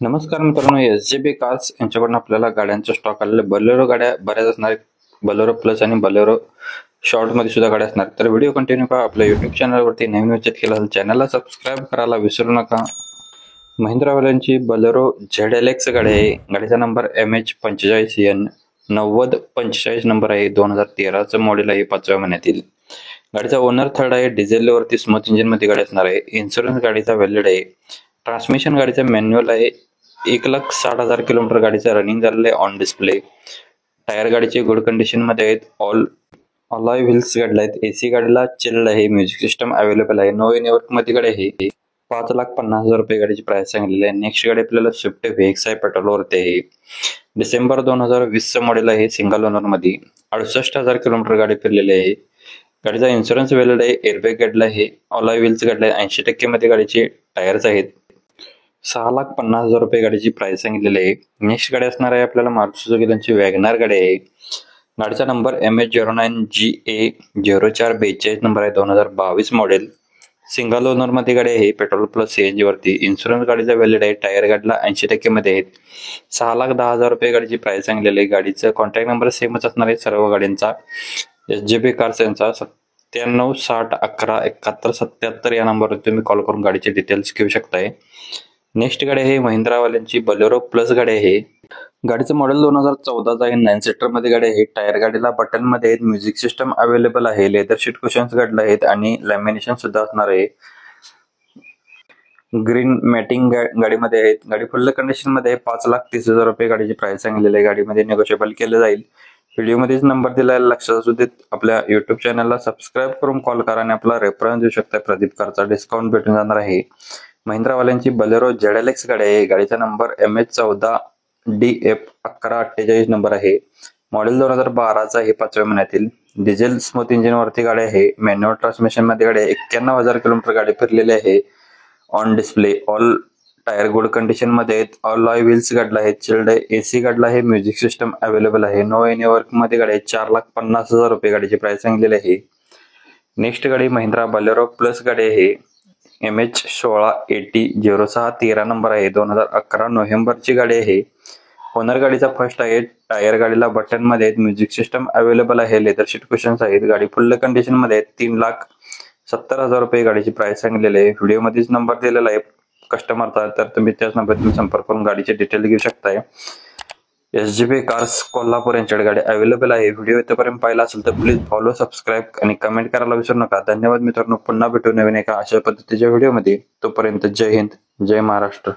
नमस्कार मित्रांनो, SJB cars यांच्याकडून आपल्याला गाड्यांचा स्टॉक आलेला बोलेरो गाड्या बऱ्याच असणार, बोलेरो प्लस आणि बोलेरो शॉर्ट मध्ये सुद्धा गाड्या असणार. तर व्हिडिओ कंटिन्यू करा. आपल्या युट्यूब चॅनलवरती नवीन विजिट केला तर चॅनलला सबस्क्राईब करायला विसरू नका. महिंद्रावाल्यांची बोलेरो ZLX गाडी आहे. गाडीचा नंबर MH45N 9045 नंबर आहे. 2013 मॉडेल आहे. 5व्या महिन्यातील. गाडीचा ओनर थर्ड आहे. डिझेल वरती स्मूथ इंजिन मध्ये गाडी असणार आहे. इन्शुरन्स गाडीचा व्हॅलिड आहे. ट्रान्समिशन गाडीचा मॅन्युअल आहे. 1,60,000 किलोमीटर गाडीचा रनिंग झालेलं आहे. ऑन डिस्प्ले टायर गाडीचे गुड कंडिशन मध्ये आहेत. ऑल अलॉय व्हील्स गाडीला आहेत. AC गाडीला चिल्ड आहे. म्युझिक सिस्टम अवेलेबल आहे. नो नेटवर्क मध्ये गाडी आहे. 5,50,000 रुपये गाडीची प्राइस सांगितलेली आहे. नेक्स्ट गाडी आपल्याला स्विफ्ट VX आहे. पेट्रोल वरती आहे. डिसेंबर 2020 मॉडेल आहे. सिंगल ओनर मध्ये 68,000 किलोमीटर गाडी फिरलेली आहे. गाडीचा इन्शुरन्स व्हॅलिड आहे. एअरबॅग गाडीला आहे. अलॉय व्हील्स गाडीला 80% मध्ये गाडीचे टायर्स आहेत. 6,50,000 रुपये गाडीची प्राइस सांगितलेली आहे. नेक्स्ट गाडी असणार आहे आपल्याला मारुती सुझुकी त्यांची वॅगनार गाडी आहे. गाडीचा नंबर MH09GA 0442 नंबर आहे. 2022 मॉडेल. सिंगल ओनर मध्ये गाडी आहे. पेट्रोल प्लस CNG वरती. इन्शुरन्स गाडीचा व्हॅलिड आहे. टायर गाडीला 80% मध्ये आहेत. 6,10,000 रुपये गाडीची प्राइस सांगितलेली आहे. गाडीचा कॉन्टॅक्ट नंबर सेमच असणार आहे सर्व गाड्यांचा. SJB कार्स यांचा 97 60 11 71 77 या नंबरवर तुम्ही कॉल करून गाडीचे डिटेल्स घेऊ शकताय. नेक्स्ट गाडी आहे महिंद्रावाल्यांची बोलेरो प्लस गाडी आहे. गाडीचं मॉडेल 2014 आहे. 9 सीटर मध्ये गाडी आहे. टायर गाडीला बटन मध्ये आहेत. म्युझिक सिस्टम अवेलेबल आहे. लेदर शीट कुशन्स गाडीला आहेत आणि लॅमिनेशन सुद्धा असणार आहे. ग्रीन मॅटिंग गाडीमध्ये आहेत. गाडी फुल कंडिशन मध्ये 5,30,000 रुपये गाडीची प्राइस सांगितलेली आहे. गाडीमध्ये निगोशिएबल केलं जाईल. व्हिडिओ मध्येच नंबर दिलाय, लक्षात असू देत. आपल्या युट्यूब चॅनलला सबस्क्राईब करून कॉल करा आणि आपला रेफरन्स देऊ शकता. प्रदीप कारचा डिस्काउंट भेटून जाणार आहे. महिंद्रावाल्यांची बोलेरो ZLX गाडी आहे. गाडीचा नंबर MH14DF 1148 नंबर आहे. मॉडेल 2012 आहे. 5व्या महिन्यातील. डिझेल स्मूथ इंजिन वरती गाडी आहे. मॅन्युअल ट्रान्समिशन मध्ये गाडी आहे. 91,000 किलोमीटर गाडी फिरलेली आहे. On display all tyre good condition मध्ये आहेत. अलॉय व्हील्स गाडीला आहेत. चिल्ड AC गाडीला आहे. म्युझिक सिस्टम अवेलेबल आहे. नो नेटवर्क मध्ये गाडी आहे. 4,50,000 रुपये गाडीची प्राइस सांगितलेली आहे. नेक्स्ट गाडी महिंद्रा बोलेरो प्लस गाडी आहे. MH1680 0613 नंबर आहे. 2011 नोव्हेंबरची गाडी आहे. ओनर गाडीचा फर्स्ट आहे. टायर गाडीला बटन मध्ये आहेत. म्युझिक सिस्टम अवेलेबल आहे. लेदर शीट कुशन्स आहेत. गाडी फुल कंडिशन मध्ये आहे. 3,70,000 रुपये गाडीची प्राइस सांगितलेली आहे. व्हिडिओ मध्येच नंबर दिलेला आहे कस्टमरचा, तर तुम्ही त्याच नंबरवर संपर्क करून गाडीचे डिटेल घेऊ शकताय. SJB कार्स कोल्हापूर यांच्याकडे गाडी अवेलेबल आहे. व्हिडिओ इथपर्यंत पाहिला असेल तर प्लीज फॉलो, सबस्क्राईब आणि कमेंट करायला विसरू नका. धन्यवाद मित्रांनो. पुन्हा भेटू नवीन एका अशा पद्धतीच्या व्हिडिओमध्ये. तोपर्यंत जय हिंद, जय महाराष्ट्र.